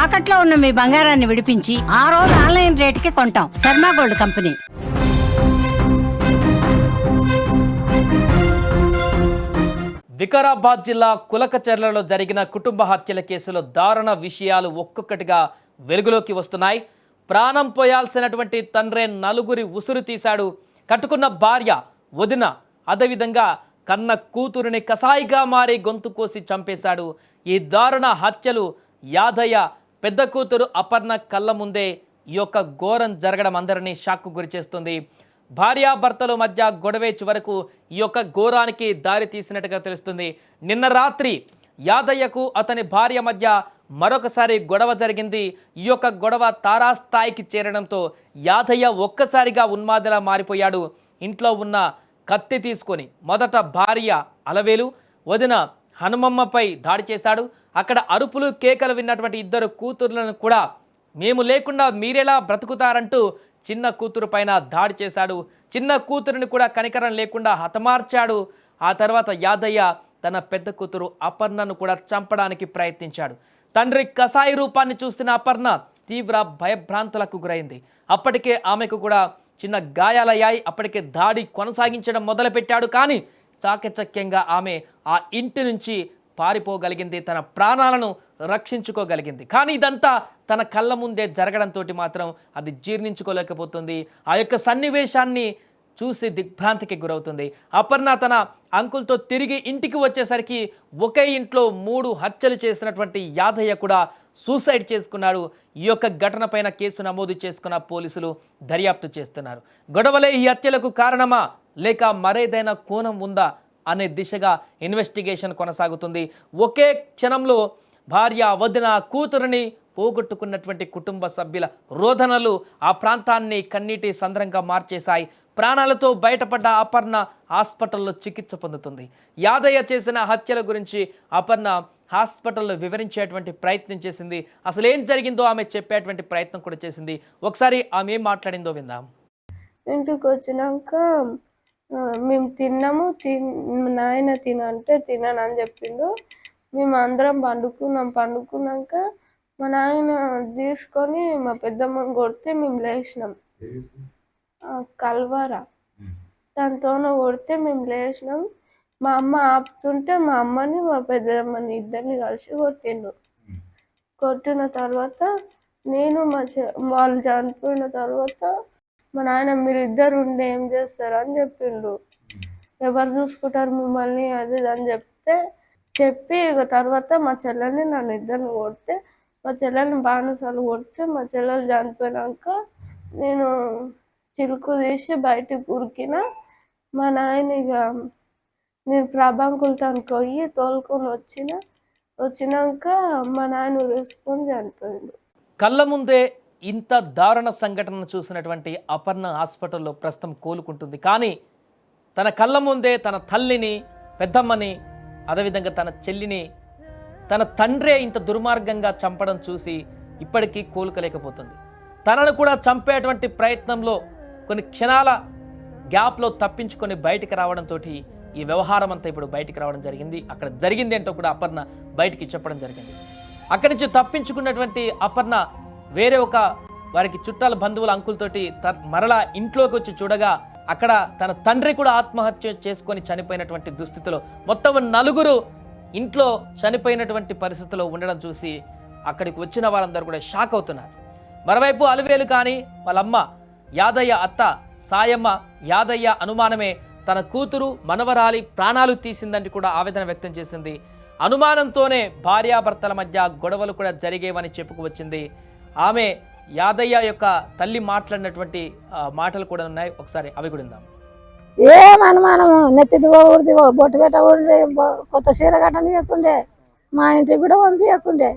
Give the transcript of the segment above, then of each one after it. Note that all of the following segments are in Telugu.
తాకట్లో ఉన్న మీ బంగారాన్ని విడిపించి ఆ రోజు ఆన్లైన్ రేటుకి కొంటాం. Sharma gold company. వికారాబాద్ జిల్లా కులకచర్లలో జరిగిన కుటుంబ హత్యల కేసులో దారుణ విషయాలు ఒక్కొక్కటిగా వెలుగులోకి వస్తున్నాయి. ప్రాణం పోయాల్సినటువంటి తండ్రే నలుగురి ఉసురు తీశాడు. కట్టుకున్న భార్య, వదిన, అదేవిధంగా కన్న కూతురిని కసాయిగా మారి గొంతు కోసి చంపేశాడు. ఈ దారుణ హత్యలు యాదయ్య పెద్ద కూతురు అపర్ణ కళ్ళ ముందే ఈ యొక్క ఘోరం జరగడం అందరినీ షాక్కు గురిచేస్తుంది. భార్యాభర్తల మధ్య గొడవే చివరకు ఈ యొక్క ఘోరానికి దారి తీసినట్టుగా తెలుస్తుంది. నిన్న రాత్రి యాదయ్యకు అతని భార్య మధ్య మరొకసారి గొడవ జరిగింది. ఈ యొక్క గొడవ తారాస్థాయికి చేరడంతో యాదయ్య ఒక్కసారిగా ఉన్మాదిలా మారిపోయాడు. ఇంట్లో ఉన్న కత్తి తీసుకొని మొదట భార్య అలవేలు, వదిన హనుమమ్మపై దాడి చేశాడు. అక్కడ అరుపులు కేకలు విన్నటువంటి ఇద్దరు కూతుర్లను కూడా మేము లేకుండా మీరెలా బ్రతుకుతారంటూ చిన్న కూతురు పైన దాడి చేశాడు. చిన్న కూతురిని కూడా కనికరం లేకుండా హతమార్చాడు. ఆ తర్వాత యాదయ్య తన పెద్ద కూతురు అపర్ణను కూడా చంపడానికి ప్రయత్నించాడు. తండ్రి కసాయి రూపాన్ని చూసిన అపర్ణ తీవ్ర భయభ్రాంతులకు గురైంది. అప్పటికే ఆమెకు కూడా చిన్న గాయాలయ్యాయి. అప్పటికే దాడి కొనసాగించడం మొదలుపెట్టాడు. కానీ చాకచక్యంగా ఆమె ఆ ఇంటి నుంచి పారిపోగలిగింది, తన ప్రాణాలను రక్షించుకోగలిగింది. కానీ ఇదంతా తన కళ్ళ ముందే జరగడంతో మాత్రం అది జీర్ణించుకోలేకపోతుంది. ఆ యొక్క సన్నివేశాన్ని చూసి దిగ్భ్రాంతికి గురవుతుంది. అపర్ణ తన అంకుల్తో తిరిగి ఇంటికి వచ్చేసరికి ఒకే ఇంట్లో 3 హత్యలు చేసినటువంటి యాదయ్య కూడా సూసైడ్ చేసుకున్నాడు. ఈ యొక్క ఘటనపైన కేసు నమోదు చేసుకున్న పోలీసులు దర్యాప్తు చేస్తున్నారు. గొడవలే ఈ హత్యలకు కారణమా లేక మరేదైనా కోణం ఉందా అనే దిశగా ఇన్వెస్టిగేషన్ కొనసాగుతుంది. ఒకే క్షణంలో భార్య, వదిన, కూతురుని పోగొట్టుకున్నటువంటి కుటుంబ సభ్యుల రోదనలు ఆ ప్రాంతాన్ని కన్నీటి సంద్రంగా మార్చేశాయి. ప్రాణాలతో బయటపడ్డ అపర్ణ హాస్పిటల్లో చికిత్స పొందుతుంది. యాదయ్య చేసిన హత్యల గురించి అపర్ణ హాస్పిటల్లో వివరించేటువంటి ప్రయత్నం చేసింది. అసలు ఏం జరిగిందో ఆమె చెప్పేటువంటి ప్రయత్నం కూడా చేసింది. ఒకసారి ఆమె ఏం మాట్లాడిందో విందాం. ఇంటికి వచ్చినాక మేము తిన్నాము, నాయన తినంటే తినని చెప్పిండు. మేము అందరం పండుకున్నాక మా నాయన తీసుకొని మా పెద్దమ్మని కొడితే మేము లేచినాం. కల్వరా దాంతోనే కొడితే మేము లేచినాం. మా అమ్మ ఆపుతుంటే మా అమ్మని మా పెద్దమ్మని ఇద్దరిని కలిసి కొట్టిండు. కొట్టిన తర్వాత నేను వాళ్ళు చనిపోయిన తర్వాత మా నాయన మీరు ఇద్దరు ఉండి ఏం చేస్తారు అని చెప్పిండు. ఎవరు చూసుకుంటారు మిమ్మల్ని అది అని చెప్పి ఇక తర్వాత మా చెల్లెల్ని నన్ను ఇద్దరిని కొడితే, మా చెల్లెల్ని బాణసాలు కొడితే మా చెల్లెలు చనిపోయినాక నేను చిలుకు తీసి బయటికి ఉరికిన. మా నాయన ఇక నేను ప్రభాంకులతో పోయి తోలుకొని వచ్చినాక మా నాయన ఉరేసుకొని చనిపోయిండు. కళ్ళ ముందే ఇంత దారుణ సంఘటనను చూసినటువంటి అపర్ణ హాస్పిటల్లో ప్రస్తుతం కోలుకుంటుంది. కానీ తన కళ్ళ ముందే తన తల్లిని, పెద్దమ్మని, అదేవిధంగా తన చెల్లిని తన తండ్రే ఇంత దుర్మార్గంగా చంపడం చూసి ఇప్పటికీ కోలుకోలేకపోతుంది. తనను కూడా చంపేటువంటి ప్రయత్నంలో కొన్ని క్షణాల గ్యాప్లో తప్పించుకొని బయటికి రావడంతో ఈ వ్యవహారం అంతా ఇప్పుడు బయటికి రావడం జరిగింది. అక్కడ జరిగింది ఏంటో కూడా అపర్ణ బయటికి చెప్పడం జరిగింది. అక్కడి నుంచి తప్పించుకున్నటువంటి అపర్ణ వేరే ఒక వారికి చుట్టాల బంధువుల అంకులతోటి మరలా ఇంట్లోకి వచ్చి చూడగా అక్కడ తన తండ్రి కూడా ఆత్మహత్య చేసుకొని చనిపోయినటువంటి దుస్థితిలో మొత్తం 4 ఇంట్లో చనిపోయినటువంటి పరిస్థితిలో ఉండడం చూసి అక్కడికి వచ్చిన వాళ్ళందరూ కూడా షాక్ అవుతున్నారు. మరోవైపు అలవేలు కానీ వాళ్ళమ్మ యాదయ్య అత్త సాయమ్మ యాదయ్య అనుమానమే తన కూతురు మనవరాలి ప్రాణాలు తీసిందని కూడా ఆవేదన వ్యక్తం చేసింది. అనుమానంతోనే భార్యాభర్తల మధ్య గొడవలు కూడా జరిగేవని చెప్పుకువచ్చింది. ఆమె యాదయ్య యొక్క తల్లి మాట్లాడినటువంటి మాటలు కూడా ఉన్నాయి. ఒకసారి అవి కూడా ఉందాం. ఏం అనుమానము, నెత్తిదిగో ఊడిదిగో బొట్టు పెట్ట ఊడి కొత్త చీర కట్టనియకుండే, మా ఇంటికి కూడా పంపించకుండే,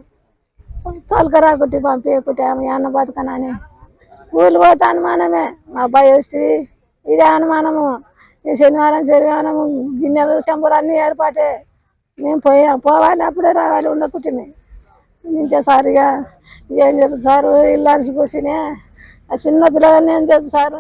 తొలకరాకుట్టి పంపించకుంటే ఆమె అన్న బతుకనని కూలి పోతే అనుమానమే. మా అబ్బాయి వస్తే ఇదే అనుమానము. ఈ శనివారం గిన్నెలు చెంబులు అన్నీ ఏర్పాటే. మేము పోవాలి, అప్పుడే రావాలి ఉండకుంటే ఇంతే సారిగా ఏం చెప్తారు సారు ఇల్లు అరిసి కూర్చునే ఆ చిన్న పిల్లలని ఏం చెప్తారు సారు.